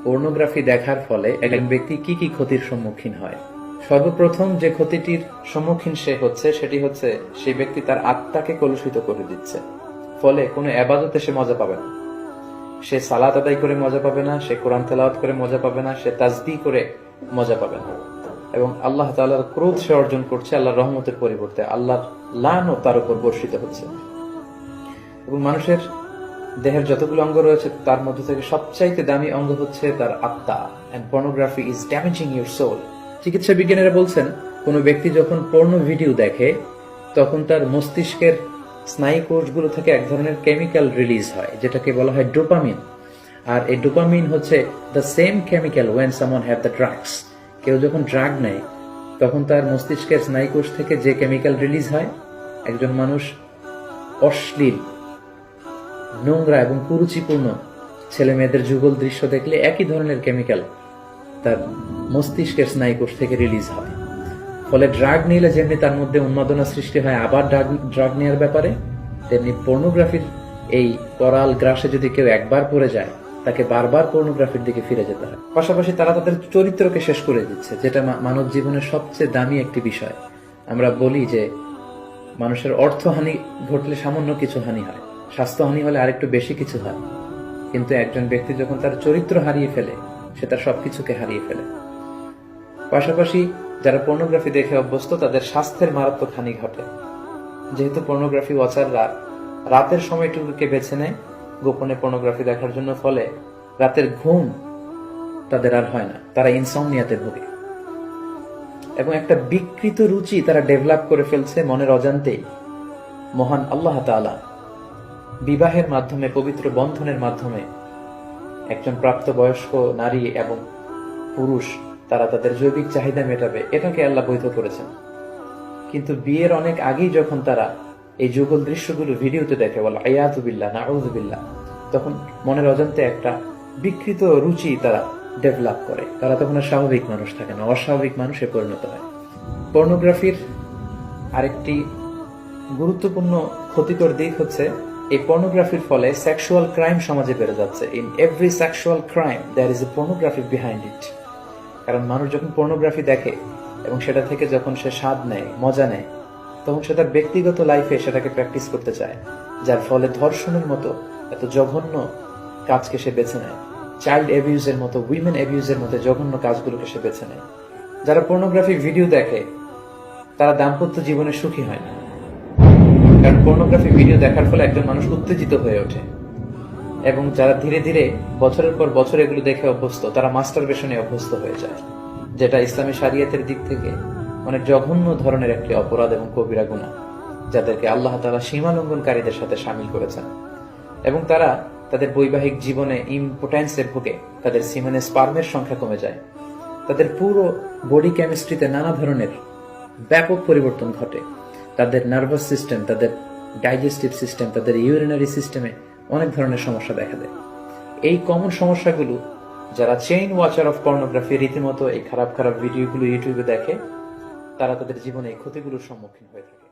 Pornography দেখার ফলে একজন ব্যক্তি কি কি ক্ষতির সম্মুখীন হয়। সর্বপ্রথম যে ক্ষতিটির সম্মুখীন সে হচ্ছে সেটি হচ্ছে সেই ব্যক্তি তার আত্মাকে কলুষিত করে দিচ্ছে। ফলে কোনো এবাদতে সে মজা পাবে না, সে সালাত আদায় করে মজা পাবে না, সে কোরআন তেলাওয়াত করে মজা পাবে না, সে তাসবিহ করে মজা পাবে না, এবং আল্লাহ তাআলার ক্রোধ সে অর্জন করছে আল্লাহর রহমতের পরিবর্তে। আল্লাহর লানও তার উপর বর্ষিত হচ্ছে। এবং মানুষের দেহের যতগুলো অঙ্গ রয়েছে তার মধ্যে থেকে সবচাইতে দামি অঙ্গ হচ্ছে তার আত্মা। And pornography is damaging your soul. চিকিৎসা বিজ্ঞানীরা বলছেন কোনো ব্যক্তি যখন পর্নো ভিডিও দেখে তখন তার মস্তিষ্কের স্নায়ু কোষগুলো থেকে এক ধরনের কেমিক্যাল রিলিজ হয় যেটাকে বলা হয় ডোপামিন। আর এই ডোপামিন হচ্ছে the same chemical when someone have the drugs. কেউ যখন ড্রাগ নেয় তখন তার মস্তিষ্কের স্নায়ু কোষ থেকে যে কেমিক্যাল রিলিজ হয়, একজন মানুষ অশ্লীল, নোংরা এবং কুরুচিপূর্ণ ছেলে মেয়েদের যুগল দৃশ্য দেখলে একই ধরনের কেমিক্যাল তার মস্তিষ্কের স্নায়ু কোষ থেকে রিলিজ হয়। ফলে ড্রাগ নিলে যেমনি তার মধ্যে উন্মাদনা সৃষ্টি হয় আবার ড্রাগ নেওয়ার ব্যাপারে, তেমনি পর্নোগ্রাফির এই করাল গ্রাসে যদি কেউ একবার পড়ে যায় তাকে বারবার পর্নোগ্রাফির দিকে ফিরে যেতে হয়। পাশাপাশি তারা তাদের চরিত্রকে শেষ করে দিচ্ছে, যেটা মানব জীবনের সবচেয়ে দামি একটি বিষয়। আমরা বলি যে মানুষের অর্থহানি ঘটলে সামান্য কিছু হানি হয়, স্বাস্থ্যহানি হলে আরেকটু বেশি কিছু হয়, কিন্তু একজন ব্যক্তি যখন তার চরিত্র হারিয়ে ফেলে সে তার সবকিছুকে হারিয়ে ফেলে। পাশাপাশি যারা পর্নোগ্রাফি দেখে অভ্যস্ত তাদের স্বাস্থ্যের মারাত্মক হানি ঘটে, যেহেতু পর্নোগ্রাফি ওয়াচাররা রাতের সময়টুকুকে বেছে নেয় গোপনে পর্নোগ্রাফি দেখার জন্য। ফলে রাতের ঘুম তাদের আর হয় না, তারা ইনসমনিয়াতে ভোগে এবং একটা বিকৃত রুচি তারা ডেভেলপ করে ফেলছে মনের অজান্তেই। মহান আল্লাহ তাআলা বিবাহের মাধ্যমে, পবিত্র বন্ধনের মাধ্যমে একজন প্রাপ্তবয়স্ক নারী এবং পুরুষ তারা তাদের জৈবিক চাহিদা মেটাবে, এটাকে আল্লাহ বৈধ করেছেন। কিন্তু বিয়ের অনেক আগেই যখন তারা এই যুগল দৃশ্যগুলো ভিডিওতে দেখে, বলা আয়াযু বিল্লাহ, নাউযু বিল্লাহ, তখন মনের অজান্তে একটা বিকৃত রুচি তারা ডেভেলপ করে। তারা তখন আর স্বাভাবিক মানুষ থাকে না, অস্বাভাবিক মানুষে পরিণত হয়। পর্নোগ্রাফির আরেকটি গুরুত্বপূর্ণ ক্ষতিকর দিক হচ্ছে এই পর্নোগ্রাফির ফলে সেক্সুয়াল ক্রাইম সমাজে বেড়ে যাচ্ছে। In every sexual crime there is a pornography behind it. কারণ মানুষ যখন পর্নোগ্রাফি দেখে এবং সেটা থেকে যখন সে স্বাদ নেয়, মজা নেয়, তখন সে তার ব্যক্তিগত লাইফে সেটাকে প্র্যাকটিস করতে চায়, যার ফলে ধর্ষণের মতো এত জঘন্য কাজকে সে বেছে নেয়, চাইল্ড অ্যাবিউজের মতো, উইমেন অ্যাবিউজের মতো জঘন্য কাজগুলোকে সে বেছে নেয়। যারা পর্নোগ্রাফি ভিডিও দেখে তারা দাম্পত্য জীবনে সুখী হয় না, কারণ পর্নোগ্রাফি ভিডিও দেখার ফলে একজন মানুষ উত্তেজিত হয়ে ওঠে। এবং যারা ধীরে ধীরে বছরের পর বছর এগুলো দেখে অভ্যস্ত তারা মাস্টারবেশনে অভ্যস্ত হয়ে যায়, যেটা ইসলামী শরিয়তের দিক থেকে অনেক জঘন্য ধরনের একটি অপরাধ এবং কবিরা গুনাহ, যাদেরকে আল্লাহ তাআলা সীমা লঙ্ঘনকারীদের সাথে শামিল করেছেন। এবং তারা তাদের বৈবাহিক জীবনে ইম্পোটেন্সে ভোগে, তাদের সিমেনে স্পার্মের সংখ্যা কমে যায়, তাদের পুরো বডি কেমিস্ট্রিতে নানা ধরনের ব্যাপক পরিবর্তন ঘটে, তাদের নার্ভাস সিস্টেম, তাদের ডাইজেস্টিভ সিস্টেম, তাদের ইউরিনারি সিস্টেমে অনেক ধরনের সমস্যা দেখা দেয়। এই কমন সমস্যাগুলো যারা চেইন ওয়াচার অফ পর্নোগ্রাফি রীতিমতো এই খারাপ খারাপ ভিডিওগুলো ইউটিউবে দেখে তারা তাদের জীবনে এই ক্ষতিগুলোর সম্মুখীন হয়ে থাকে।